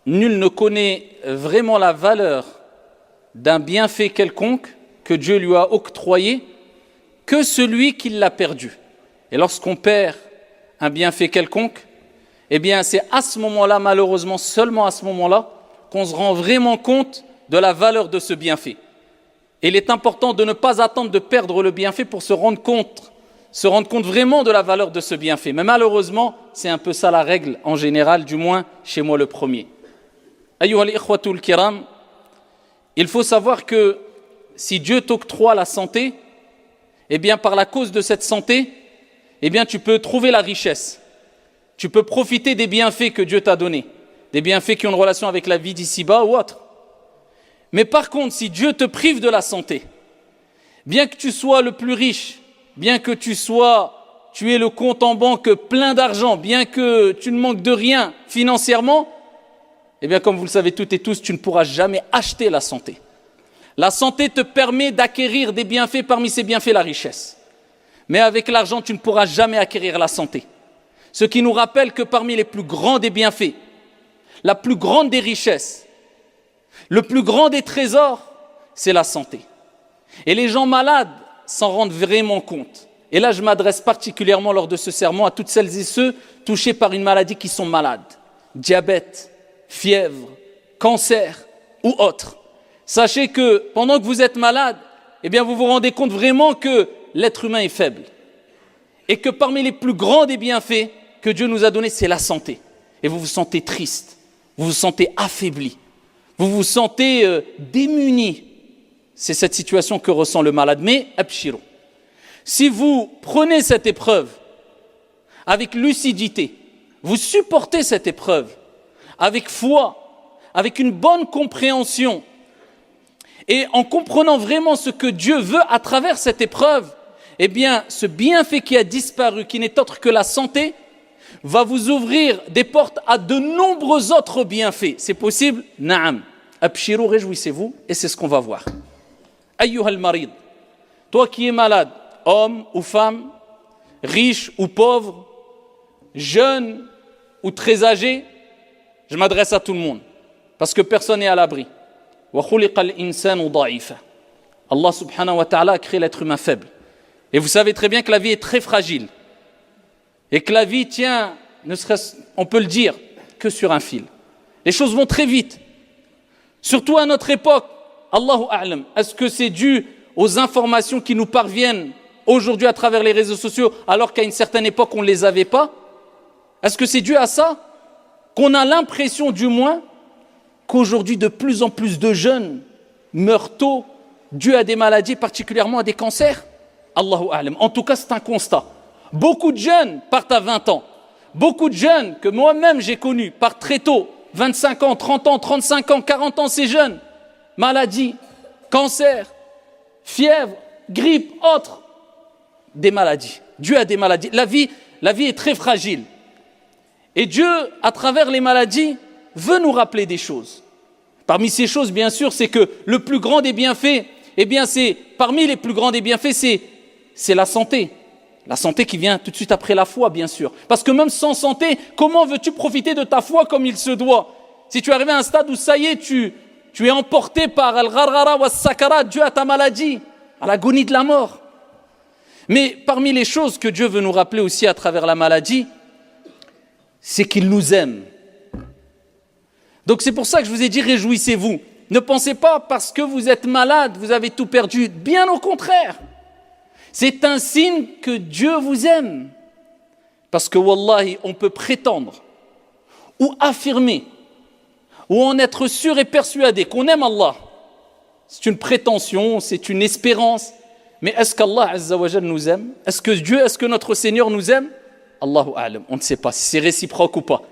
nul ne connaît vraiment la valeur d'un bienfait quelconque que Dieu lui a octroyé que celui qui l'a perdu. Et lorsqu'on perd un bienfait quelconque, eh bien c'est à ce moment-là, malheureusement, seulement à ce moment-là, qu'on se rend vraiment compte de la valeur de ce bienfait. Et il est important de ne pas attendre de perdre le bienfait pour se rendre compte vraiment de la valeur de ce bienfait. Mais malheureusement, c'est un peu ça la règle en général, du moins chez moi le premier. Ayyuhal ikhwatul kiram, il faut savoir que si Dieu t'octroie la santé, eh bien par la cause de cette santé, eh bien tu peux trouver la richesse. Tu peux profiter des bienfaits que Dieu t'a donnés, des bienfaits qui ont une relation avec la vie d'ici-bas ou autre. Mais par contre, si Dieu te prive de la santé, bien que tu sois le plus riche, bien que tu aies le compte en banque plein d'argent, bien que tu ne manques de rien financièrement, eh bien comme vous le savez toutes et tous, tu ne pourras jamais acheter la santé. La santé te permet d'acquérir des bienfaits, parmi ces bienfaits la richesse. Mais avec l'argent, tu ne pourras jamais acquérir la santé. Ce qui nous rappelle que parmi les plus grands des bienfaits, la plus grande des richesses, le plus grand des trésors, c'est la santé. Et les gens malades s'en rendent vraiment compte. Et là, je m'adresse particulièrement lors de ce sermon à toutes celles et ceux touchés par une maladie qui sont malades. Diabète, fièvre, cancer ou autre. Sachez que pendant que vous êtes malade, eh bien vous vous rendez compte vraiment que l'être humain est faible. Et que parmi les plus grands des bienfaits que Dieu nous a donnés, c'est la santé. Et vous vous sentez triste, vous vous sentez affaibli, vous vous sentez démuni. C'est cette situation que ressent le malade. Mais, abshirou, si vous prenez cette épreuve avec lucidité, vous supportez cette épreuve avec foi, avec une bonne compréhension, et en comprenant vraiment ce que Dieu veut à travers cette épreuve, eh bien, ce bienfait qui a disparu, qui n'est autre que la santé, va vous ouvrir des portes à de nombreux autres bienfaits. C'est possible? Naam. Abshirou, réjouissez-vous, et c'est ce qu'on va voir. Ayyuhal marid, toi qui es malade, homme ou femme, riche ou pauvre, jeune ou très âgé, je m'adresse à tout le monde, parce que personne n'est à l'abri. Allah subhanahu wa ta'ala a créé l'être humain faible. Et vous savez très bien que la vie est très fragile. Et que la vie tient, ne serait-ce, on peut le dire, que sur un fil. Les choses vont très vite. Surtout à notre époque. Allahu a'lam. Est-ce que c'est dû aux informations qui nous parviennent aujourd'hui à travers les réseaux sociaux, alors qu'à une certaine époque, on ne les avait pas? Est-ce que c'est dû à ça? Qu'on a l'impression, du moins, qu'aujourd'hui, de plus en plus de jeunes meurent tôt, dû à des maladies, particulièrement à des cancers? Allahu a'lam. En tout cas, c'est un constat. Beaucoup de jeunes partent à 20 ans. Beaucoup de jeunes que moi-même j'ai connus partent très tôt, 25 ans, 30 ans, 35 ans, 40 ans, c'est jeune. Maladies, cancer, fièvre, grippe, autres. Des maladies, dû à des maladies. La vie est très fragile. Et Dieu, à travers les maladies, veut nous rappeler des choses. Parmi ces choses, bien sûr, c'est que le plus grand des bienfaits, eh bien, parmi les plus grands des bienfaits, c'est la santé. La santé qui vient tout de suite après la foi, bien sûr. Parce que même sans santé, comment veux-tu profiter de ta foi comme il se doit? Si tu es arrivé à un stade où ça y est, tu es emporté par al-gharghara wa sakarat, dû à ta maladie, à l'agonie de la mort. Mais parmi les choses que Dieu veut nous rappeler aussi à travers la maladie, c'est qu'il nous aime. Donc c'est pour ça que je vous ai dit réjouissez-vous. Ne pensez pas parce que vous êtes malade, vous avez tout perdu. Bien au contraire. C'est un signe que Dieu vous aime. Parce que wallahi, on peut prétendre ou affirmer ou en être sûr et persuadé qu'on aime Allah. C'est une prétention, c'est une espérance. Mais est-ce qu'Allah Azza wa Jal nous aime? Est-ce que notre Seigneur nous aime? Allahu a'lam, on ne sait pas si c'est réciproque ou pas.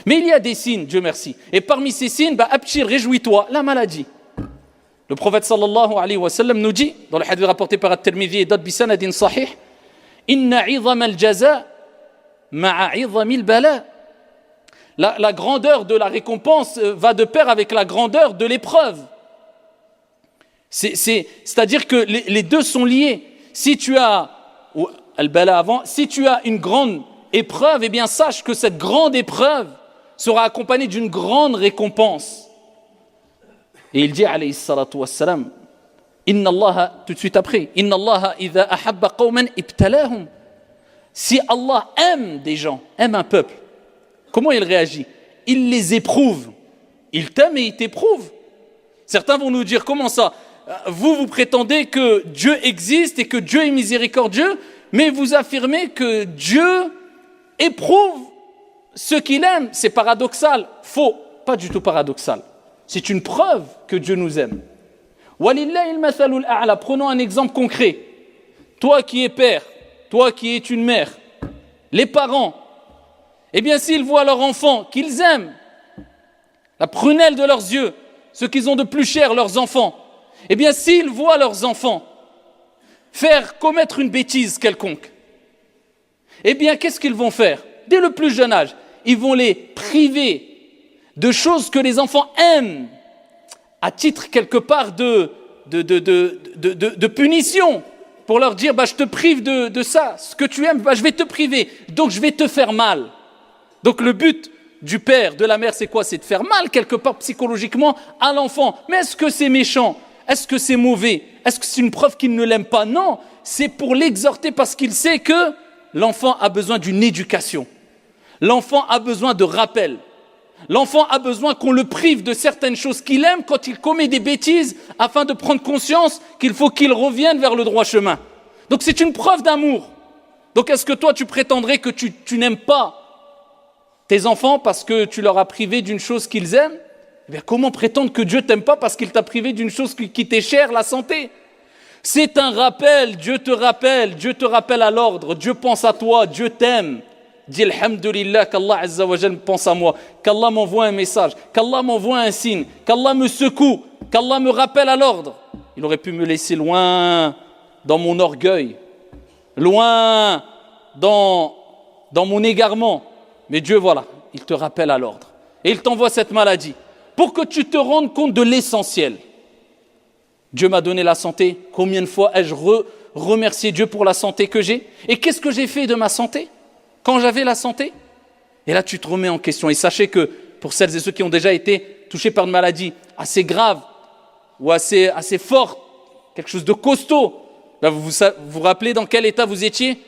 Mais il y a des signes, Dieu merci. Et parmi ces signes, abshir, réjouis-toi, la maladie. Le prophète sallallahu alayhi wa sallam nous dit, dans le hadith rapporté par At-Tirmidhi et d'autres bisanadin sahih, Inna 'idham al-jaza ma'a 'idham al-bala. La grandeur de la récompense va de pair avec la grandeur de l'épreuve. C'est-à-dire que les deux sont liés. Si tu as, ou al-bala avant, si tu as une grande épreuve, eh bien sache que cette grande épreuve sera accompagné d'une grande récompense. Et il dit, alayhi salatu wassalam, Inna Allah, tout de suite après, Inna Allah idha ahabba qawman ibtalahum. Si Allah aime des gens, aime un peuple, comment il réagit? Il les éprouve. Il t'aime et il t'éprouve. Certains vont nous dire, comment ça? Vous prétendez que Dieu existe et que Dieu est miséricordieux, mais vous affirmez que Dieu éprouve ceux qu'il aime. C'est paradoxal. Faux, pas du tout paradoxal. C'est une preuve que Dieu nous aime. Walillahil mathalul a'la. Prenons un exemple concret. Toi qui es père, toi qui es une mère, les parents, eh bien s'ils voient leur enfant qu'ils aiment, la prunelle de leurs yeux, ce qu'ils ont de plus cher, leurs enfants, eh bien s'ils voient leurs enfants faire commettre une bêtise quelconque, eh bien qu'est-ce qu'ils vont faire? Dès le plus jeune âge, ils vont les priver de choses que les enfants aiment, à titre quelque part de punition, pour leur dire, je te prive de ça, ce que tu aimes, je vais te priver, donc je vais te faire mal. Donc le but du père, de la mère, c'est quoi? C'est de faire mal quelque part psychologiquement à l'enfant. Mais est-ce que c'est méchant? Est-ce que c'est mauvais? Est-ce que c'est une preuve qu'il ne l'aime pas? Non, c'est pour l'exhorter parce qu'il sait que l'enfant a besoin d'une éducation. L'enfant a besoin de rappel. L'enfant a besoin qu'on le prive de certaines choses qu'il aime quand il commet des bêtises afin de prendre conscience qu'il faut qu'il revienne vers le droit chemin. Donc c'est une preuve d'amour. Donc est-ce que toi tu prétendrais que tu n'aimes pas tes enfants parce que tu leur as privé d'une chose qu'ils aiment? Eh bien, comment prétendre que Dieu t'aime pas parce qu'il t'a privé d'une chose qui t'est chère, la santé? C'est un rappel, Dieu te rappelle à l'ordre, Dieu pense à toi, Dieu t'aime. Dis alhamdulillah qu'Allah Azza wa Jal pense à moi, qu'Allah m'envoie un message, qu'Allah m'envoie un signe, qu'Allah me secoue, qu'Allah me rappelle à l'ordre. Il aurait pu me laisser loin dans mon orgueil, loin dans mon égarement. Mais Dieu, voilà, il te rappelle à l'ordre. Et il t'envoie cette maladie pour que tu te rendes compte de l'essentiel. Dieu m'a donné la santé. Combien de fois ai-je remercié Dieu pour la santé que j'ai? Et qu'est-ce que j'ai fait de ma santé quand j'avais la santé? Et là, tu te remets en question. Et sachez que pour celles et ceux qui ont déjà été touchés par une maladie assez grave ou assez forte, quelque chose de costaud, vous vous rappelez dans quel état vous étiez?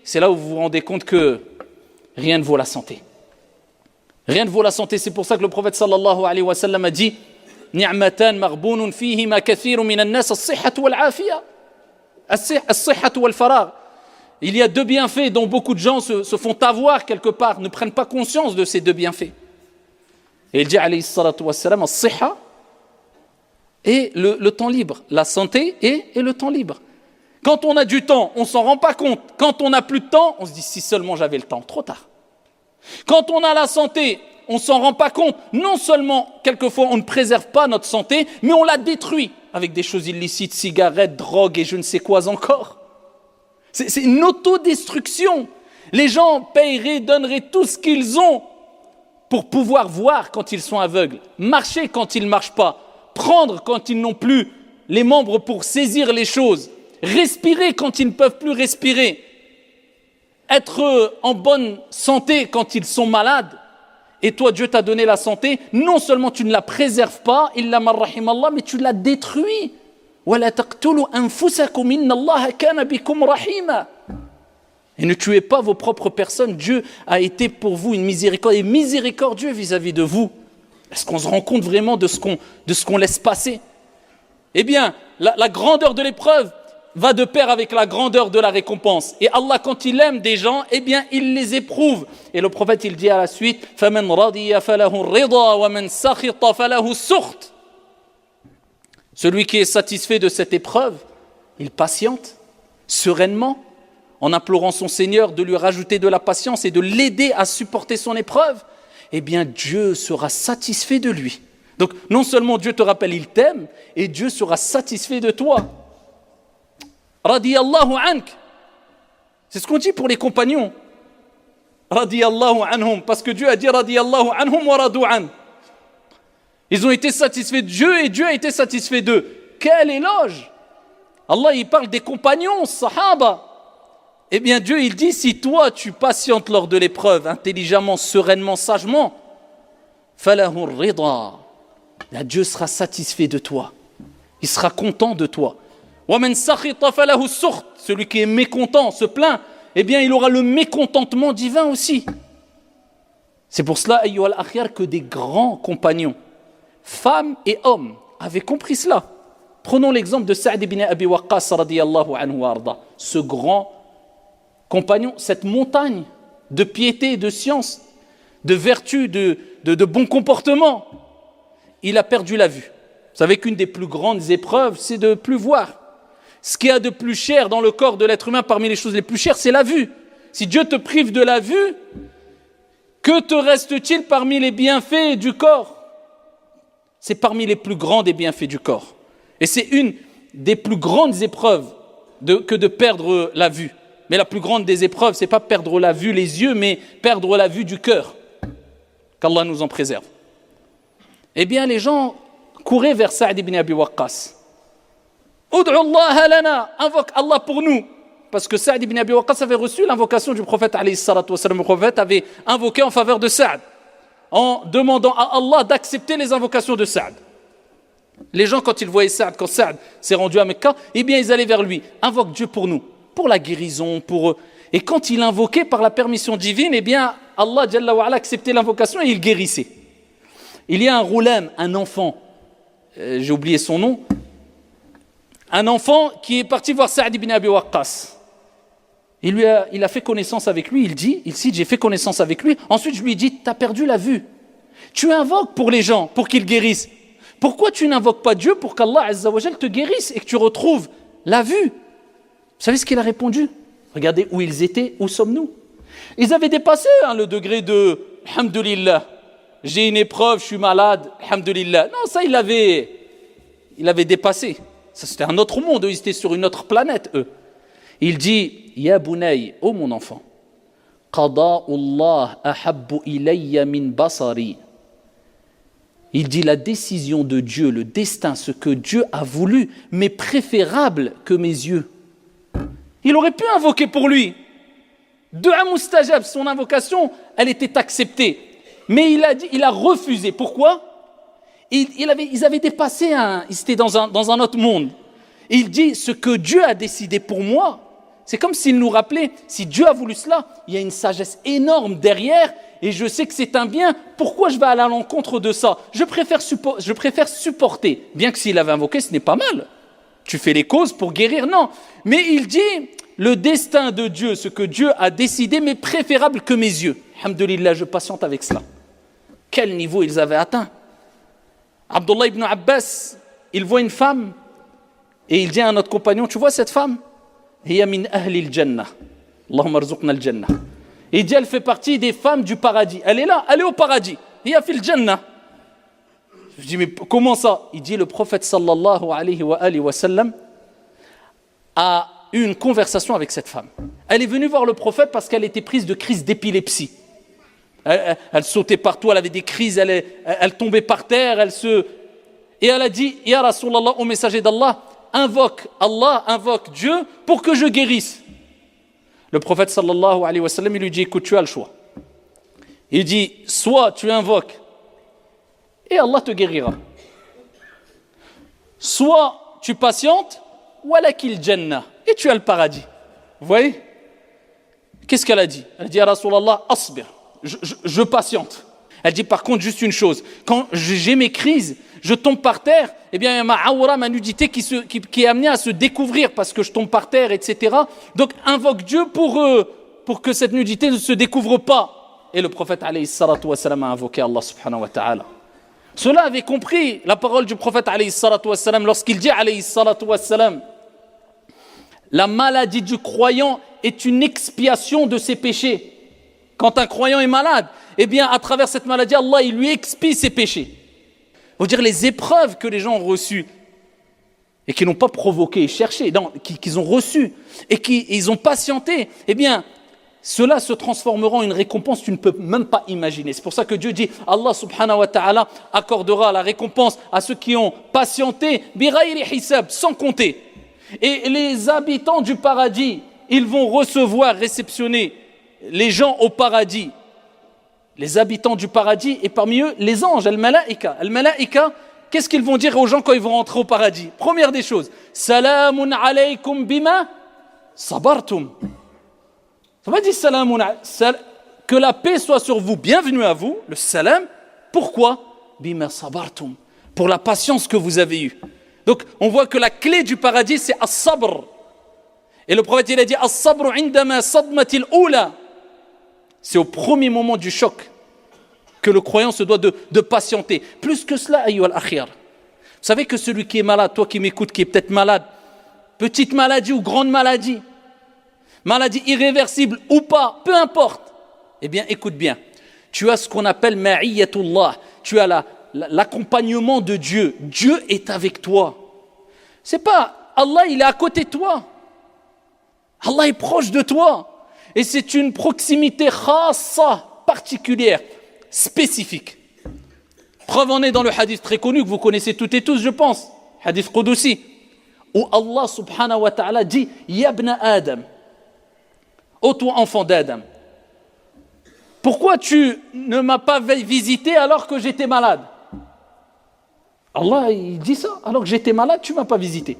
C'est là où vous vous rendez compte que rien ne vaut la santé. Rien ne vaut la santé. C'est pour ça que le prophète sallallahu alayhi wa sallam a dit Ni'matan maghbounun fihima kathirun minan nas as-sihhatu wal-'afiya. As-sihhatu wal-faragh. Il y a deux bienfaits dont beaucoup de gens se font avoir quelque part, ne prennent pas conscience de ces deux bienfaits. Et il dit alayhi salatu wassalam as-sihha et le temps libre, la santé et le temps libre. Quand on a du temps, on ne s'en rend pas compte. Quand on n'a plus de temps, on se dit si seulement j'avais le temps, trop tard. Quand on a la santé, on ne s'en rend pas compte. Non seulement, quelquefois, on ne préserve pas notre santé, mais on la détruit avec des choses illicites, cigarettes, drogue et je ne sais quoi encore. C'est une autodestruction. Les gens paieraient, donneraient tout ce qu'ils ont pour pouvoir voir quand ils sont aveugles, marcher quand ils ne marchent pas, prendre quand ils n'ont plus les membres pour saisir les choses, respirer quand ils ne peuvent plus respirer, être en bonne santé quand ils sont malades. Et toi, Dieu t'a donné la santé, non seulement tu ne la préserves pas, illa man rahimallah, mais tu la détruis. وَلَا تَقْتُلُوا أَنفُسَكُمْ إِنَّ اللَّهَ كَانَ بِكُمْ رَحِيمًا. Et ne tuez pas vos propres personnes. Dieu a été pour vous une miséricorde et miséricordieux vis-à-vis de vous. Est-ce qu'on se rend compte vraiment de ce qu'on laisse passer? Eh bien, la grandeur de l'épreuve va de pair avec la grandeur de la récompense. Et Allah, quand il aime des gens, eh bien, il les éprouve. Et le prophète, il dit à la suite, فَمَنْ رَضِيَ فَلَهُ الرِّضَى وَمَنْ سَخِطَ فَلَهُ السُّخْطِ. Celui qui est satisfait de cette épreuve, il patiente sereinement en implorant son Seigneur de lui rajouter de la patience et de l'aider à supporter son épreuve. Eh bien, Dieu sera satisfait de lui. Donc, non seulement Dieu te rappelle, il t'aime, et Dieu sera satisfait de toi. Radiyallahu ank. C'est ce qu'on dit pour les compagnons. Radiyallahu anhum. Parce que Dieu a dit Radiyallahu anhum wa radu an. Ils ont été satisfaits de Dieu et Dieu a été satisfait d'eux. Quel éloge! Allah, il parle des compagnons, sahaba. Eh bien, Dieu, il dit, si toi, tu patientes lors de l'épreuve, intelligemment, sereinement, sagement, falahu ar-rida. Dieu sera satisfait de toi. Il sera content de toi. Wa man sakhita falahu as-sukht. Celui qui est mécontent, se plaint, eh bien il aura le mécontentement divin aussi. C'est pour cela, ayyuhal akhyar, que des grands compagnons, femmes et hommes, avaient compris cela. Prenons l'exemple de Sa'd ibn Abi Waqqas radiyallahu anhu wa arda. Ce grand compagnon, cette montagne de piété, de science, de vertu, de bon comportement, il a perdu la vue. Vous savez qu'une des plus grandes épreuves, c'est de ne plus voir. Ce qu'il y a de plus cher dans le corps de l'être humain, parmi les choses les plus chères, c'est la vue. Si Dieu te prive de la vue, que te reste-t-il parmi les bienfaits du corps? C'est parmi les plus grands des bienfaits du corps. Et c'est une des plus grandes épreuves que de perdre la vue. Mais la plus grande des épreuves, ce n'est pas perdre la vue, les yeux, mais perdre la vue du cœur. Qu'Allah nous en préserve. Eh bien, les gens couraient vers Sa'd ibn Abi Waqqas. Ud'u Allah lana, invoque Allah pour nous. Parce que Sa'd ibn Abi Waqqas avait reçu l'invocation du prophète alayhi salatu wassalam. Le prophète avait invoqué en faveur de Sa'd, en demandant à Allah d'accepter les invocations de Sa'd. Les gens, quand ils voyaient Sa'd, quand Sa'd s'est rendu à Mecca, eh bien ils allaient vers lui. Invoque Dieu pour nous, pour la guérison, pour eux. Et quand il invoquait par la permission divine, eh bien Allah Jalla wa Ala acceptait l'invocation et il guérissait. Il y a un roulam, un enfant, j'ai oublié son nom, un enfant qui est parti voir Sa'd ibn Abi Waqqas. Il a fait connaissance avec lui, il dit, j'ai fait connaissance avec lui. Ensuite, je lui ai dit, tu as perdu la vue. Tu invoques pour les gens, pour qu'ils guérissent. Pourquoi tu n'invoques pas Dieu pour qu'Allah Azza wa Jal te guérisse et que tu retrouves la vue? Vous savez ce qu'il a répondu? Regardez où ils étaient, où sommes-nous? Ils avaient dépassé le degré de « Alhamdulillah, j'ai une épreuve, je suis malade, Alhamdulillah ». Non, ça, il avait dépassé. Ça, c'était un autre monde, eux, ils étaient sur une autre planète, eux. Il dit, Ya bunay, ô mon enfant, qada'ullah ahabbu ilayya min basari. Il dit, la décision de Dieu, le destin, ce que Dieu a voulu, m'est préférable que mes yeux. Il aurait pu invoquer pour lui. Du'a mustajab, son invocation, elle était acceptée. Mais il a refusé. Pourquoi? Ils avaient dépassé, ils étaient dans un autre monde. Il dit, ce que Dieu a décidé pour moi, c'est comme s'il nous rappelait, si Dieu a voulu cela, il y a une sagesse énorme derrière, et je sais que c'est un bien, pourquoi je vais aller à l'encontre de ça? Je préfère supporter, bien que s'il avait invoqué, ce n'est pas mal. Tu fais les causes pour guérir, non. Mais il dit, le destin de Dieu, ce que Dieu a décidé, m'est préférable que mes yeux. Alhamdulillah, je patiente avec cela. Quel niveau ils avaient atteint? Abdullah ibn Abbas, il voit une femme, et il dit à notre compagnon, tu vois cette femme? Hiya min ahli al-jannah. Allahumma arzuqna al-jannah. Il dit, elle fait partie des femmes du paradis. Elle est là, elle est au paradis. Hiya fil jannah. Je dis, mais comment ça? Il dit, le prophète sallallahu alayhi wa sallam a eu une conversation avec cette femme. Elle est venue voir le prophète parce qu'elle était prise de crise d'épilepsie. Elle sautait partout, elle avait des crises, elle tombait par terre, et elle a dit, Ya Rasulallah, au messager d'Allah, invoque Allah, invoque Dieu pour que je guérisse. Le prophète sallallahu alayhi wa sallam, il lui dit, écoute, tu as le choix. Il dit, soit tu invoques et Allah te guérira. Soit tu patientes, walakil jannah, et tu as le paradis. Vous voyez? Qu'est-ce qu'elle a dit? Elle a dit, Ya Rasulallah, asbir, je patiente. Elle dit par contre juste une chose, quand j'ai mes crises, je tombe par terre, eh bien ma aura, ma nudité qui est amenée à se découvrir parce que je tombe par terre, etc. Donc invoque Dieu pour que cette nudité ne se découvre pas. Et le prophète alayhi salatu wassalam a invoqué Allah subhanahu wa ta'ala. Ceux-là avaient compris la parole du prophète alayhi salatu wassalam lorsqu'il dit alayhi salatu wassalam, la maladie du croyant est une expiation de ses péchés. Quand un croyant est malade, eh bien, à travers cette maladie, Allah, il lui expie ses péchés. Il faut dire les épreuves que les gens ont reçues et qui n'ont pas provoqué et cherché, non, qu'ils ont reçues et qu'ils ont patienté, eh bien, cela se transformera en une récompense que tu ne peux même pas imaginer. C'est pour ça que Dieu dit, Allah subhanahu wa ta'ala accordera la récompense à ceux qui ont patienté, bi ghayri hisab, sans compter. Et les habitants du paradis, ils vont réceptionner les gens au paradis. les habitants du paradis, et parmi eux, les anges, al-malaïka. Al-malaïka, qu'est-ce qu'ils vont dire aux gens quand ils vont rentrer au paradis? Première des choses, Salamun alaykum bima sabartum. Ça va dire que la paix soit sur vous, bienvenue à vous, le salam. Pourquoi? Bima sabartum, pour la patience que vous avez eue. Donc, on voit que la clé du paradis, c'est as-sabr. Et le prophète, il a dit, as-sabr indama sadmatil oula. C'est au premier moment du choc que le croyant se doit de patienter. Plus que cela, ayyuhal akhir. Vous savez que celui qui est malade, toi qui m'écoutes, qui est peut-être malade, petite maladie ou grande maladie, maladie irréversible ou pas, peu importe, eh bien, écoute bien. Tu as ce qu'on appelle ma'iyatullah. Tu as l'accompagnement de Dieu. Dieu est avec toi. C'est pas Allah, il est à côté de toi. Allah est proche de toi. Et c'est une proximité khassa, particulière, spécifique. Preuve en est dans le hadith très connu que vous connaissez toutes et tous, je pense. Hadith Qudusi. Où Allah subhanahu wa ta'ala dit Yabna Adam. Ô toi enfant d'Adam. Pourquoi tu ne m'as pas visité alors que j'étais malade? Allah, il dit ça. Alors que j'étais malade, tu ne m'as pas visité.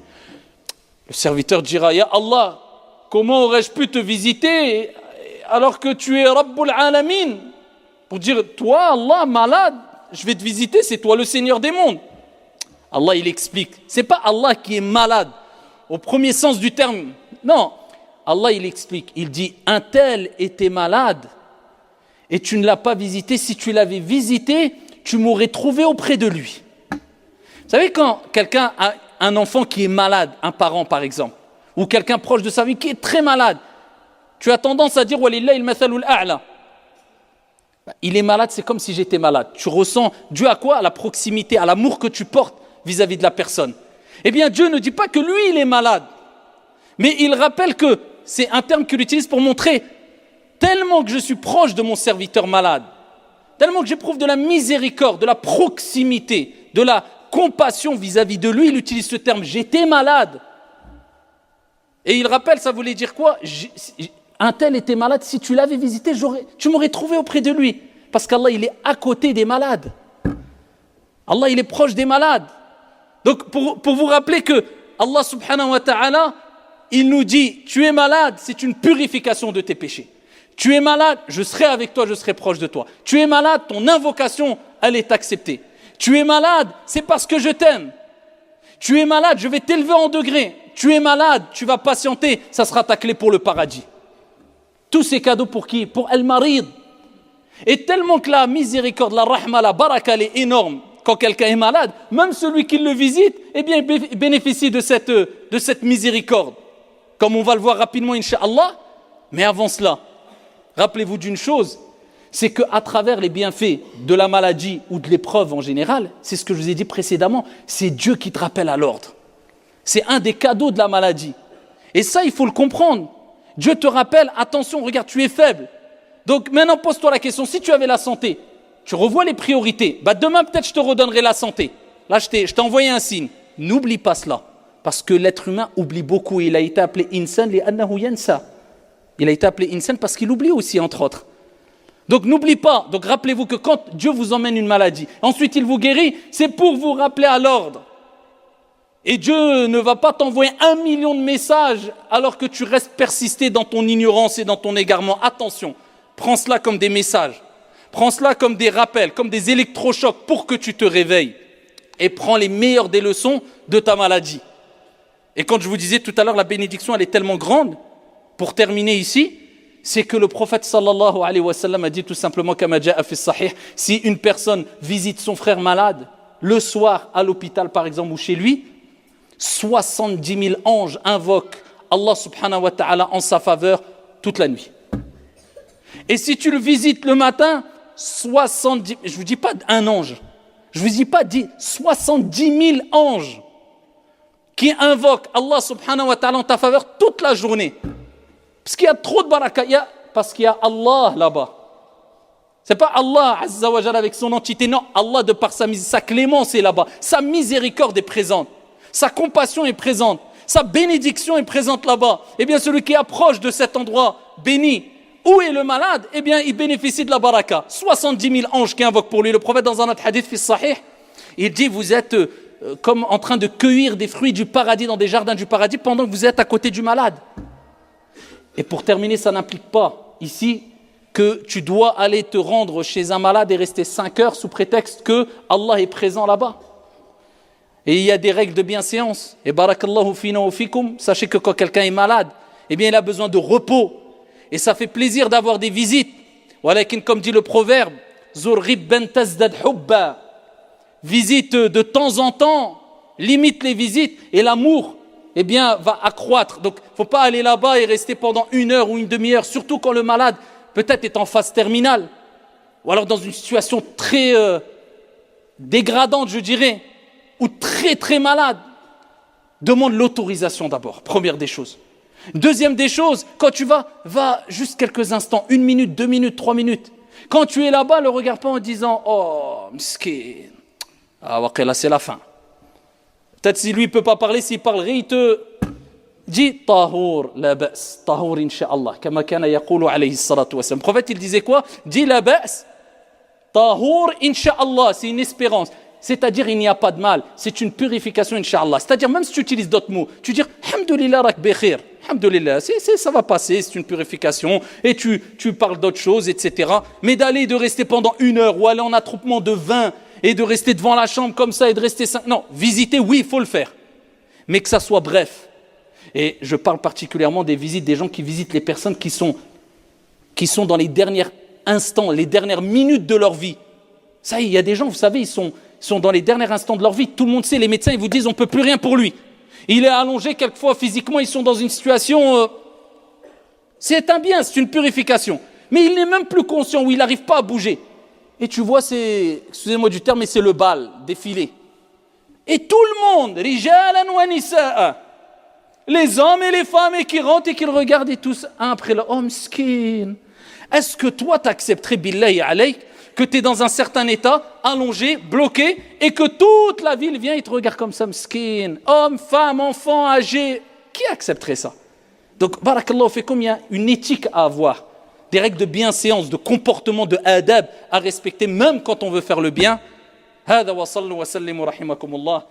Le serviteur dira, Ya Allah, comment aurais-je pu te visiter alors que tu es Rabbul Alamin? Pour dire, toi, Allah, malade, je vais te visiter, c'est toi le Seigneur des mondes. Allah, il explique. C'est pas Allah qui est malade, au premier sens du terme. Non, Allah, il explique. Il dit, un tel était malade et tu ne l'as pas visité. Si tu l'avais visité, tu m'aurais trouvé auprès de lui. Vous savez, quand quelqu'un a un enfant qui est malade, un parent par exemple, ou quelqu'un proche de sa vie qui est très malade, tu as tendance à dire Walillahi al-mathalul a'la. Il est malade, c'est comme si j'étais malade. Tu ressens Dieu à quoi? À la proximité, à l'amour que tu portes vis-à-vis de la personne. Eh bien, Dieu ne dit pas que lui, il est malade. Mais il rappelle que c'est un terme qu'il utilise pour montrer tellement que je suis proche de mon serviteur malade, tellement que j'éprouve de la miséricorde, de la proximité, de la compassion vis-à-vis de lui, il utilise ce terme, j'étais malade. Et il rappelle, ça voulait dire quoi? Un tel était malade, si tu l'avais visité, tu m'aurais trouvé auprès de lui. Parce qu'Allah, il est à côté des malades. Allah, il est proche des malades. Donc, pour vous rappeler que Allah subhanahu wa ta'ala, il nous dit, tu es malade, c'est une purification de tes péchés. Tu es malade, je serai avec toi, je serai proche de toi. Tu es malade, ton invocation, elle est acceptée. Tu es malade, c'est parce que je t'aime. Tu es malade, je vais t'élever en degré. Tu es malade, tu vas patienter, ça sera ta clé pour le paradis. Tous ces cadeaux pour qui? Pour Al-Marid. Et tellement que la miséricorde, la rahma, la baraka, elle est énorme. Quand quelqu'un est malade, même celui qui le visite, eh bien, bénéficie de cette miséricorde. Comme on va le voir rapidement, Inch'Allah. Mais avant cela, rappelez-vous d'une chose, c'est qu'à travers les bienfaits de la maladie ou de l'épreuve en général, c'est ce que je vous ai dit précédemment, c'est Dieu qui te rappelle à l'ordre. C'est un des cadeaux de la maladie. Et ça, il faut le comprendre. Dieu te rappelle, attention, regarde, tu es faible. Donc maintenant, pose-toi la question, si tu avais la santé, tu revois les priorités, demain peut-être je te redonnerai la santé. Là, je t'ai envoyé un signe. N'oublie pas cela. Parce que l'être humain oublie beaucoup. Il a été appelé insan li'annahu yansa. Il a été appelé insan parce qu'il oublie aussi, entre autres. Donc n'oublie pas, donc rappelez-vous que quand Dieu vous emmène une maladie, ensuite il vous guérit, c'est pour vous rappeler à l'ordre. Et Dieu ne va pas t'envoyer 1 million de messages alors que tu restes persisté dans ton ignorance et dans ton égarement. Attention, prends cela comme des messages, prends cela comme des rappels, comme des électrochocs pour que tu te réveilles. Et prends les meilleures des leçons de ta maladie. Et quand je vous disais tout à l'heure, la bénédiction elle est tellement grande, pour terminer ici, c'est que le prophète sallallahu alayhi wa sallam a dit tout simplement kama ja'a fi sahih, si une personne visite son frère malade le soir à l'hôpital par exemple ou chez lui, 70 000 anges invoquent Allah subhanahu wa ta'ala en sa faveur toute la nuit. Et si tu le visites le matin, 70, je ne vous dis pas un ange, je ne vous dis pas 70 000 anges qui invoquent Allah subhanahu wa ta'ala en ta faveur toute la journée. Parce qu'il y a trop de baraka, parce qu'il y a Allah là-bas. C'est pas Allah Azza wa Jalla avec son entité, non, Allah de par sa clémence est là-bas, sa miséricorde est présente, sa compassion est présente, sa bénédiction est présente là-bas. Et bien celui qui approche de cet endroit béni, où est le malade? Eh bien, il bénéficie de la baraka. 70 000 anges qui invoquent pour lui. Le prophète, dans un autre hadith, fils sahih, il dit, vous êtes comme en train de cueillir des fruits du paradis dans des jardins du paradis pendant que vous êtes à côté du malade. Et pour terminer, ça n'implique pas ici que tu dois aller te rendre chez un malade et rester 5 heures sous prétexte que Allah est présent là-bas. Et il y a des règles de bienséance. Et barakallahu fina wa fikum, sachez que quand quelqu'un est malade, eh bien il a besoin de repos. Et ça fait plaisir d'avoir des visites. Walakin, comme dit le proverbe, zur ghibban tazdad hubba. Visite de temps en temps, limite les visites et l'amour, eh bien, va accroître. Donc, il ne faut pas aller là-bas et rester pendant 1 heure ou une demi-heure, surtout quand le malade peut-être est en phase terminale, ou alors dans une situation très dégradante, je dirais, ou très très malade. Demande l'autorisation d'abord, première des choses. Deuxième des choses, quand tu va juste quelques instants, 1 minute, 2 minutes, 3 minutes. Quand tu es là-bas, ne regarde pas en disant « Oh, mskin ». Ah, ok, là c'est la fin. Peut-être si lui ne peut pas parler, s'il parlerait, il te dit Tahour la ba's, Tahour incha'Allah, kama kana yaqulu alayhi salatu wa sallam. Le prophète il disait quoi? Dis la ba's, Tahour incha'Allah, c'est une espérance. C'est-à-dire il n'y a pas de mal, c'est une purification incha'Allah. C'est-à-dire même si tu utilises d'autres mots, tu dis Alhamdulillah rak bekhir, Alhamdulillah, ça va passer, c'est une purification, et tu parles d'autres choses, etc. Mais d'aller de rester pendant 1 heure ou aller en attroupement de 20 et de rester devant la chambre comme ça et de rester 5... Non, visiter, oui, il faut le faire. Mais que ça soit bref. Et je parle particulièrement des visites, des gens qui visitent les personnes qui sont dans les derniers instants, les dernières minutes de leur vie. Ça y est, il y a des gens, vous savez, ils sont dans les derniers instants de leur vie. Tout le monde sait, les médecins, ils vous disent, on ne peut plus rien pour lui. Il est allongé, quelquefois, physiquement, ils sont dans une situation... c'est un bien, c'est une purification. Mais il n'est même plus conscient, ou il n'arrive pas à bouger. Et tu vois, excusez-moi du terme, mais c'est le bal, défilé. Et tout le monde, rijalan wa nisaa, les hommes et les femmes, et qui rentrent et qui le regardent, et tous, un après l'autre, oh mskin. Est-ce que toi, t'accepterais, billahi alayk, que tu es dans un certain état, allongé, bloqué, et que toute la ville vient et te regarde comme ça, mskin, homme, femme, enfant, âgé, qui accepterait ça? Donc, barakallahu fikum, il y a une éthique à avoir. Des règles de bienséance, de comportement, de adab à respecter, même quand on veut faire le bien. هذا وصلوا وسلموا رحمكم الله.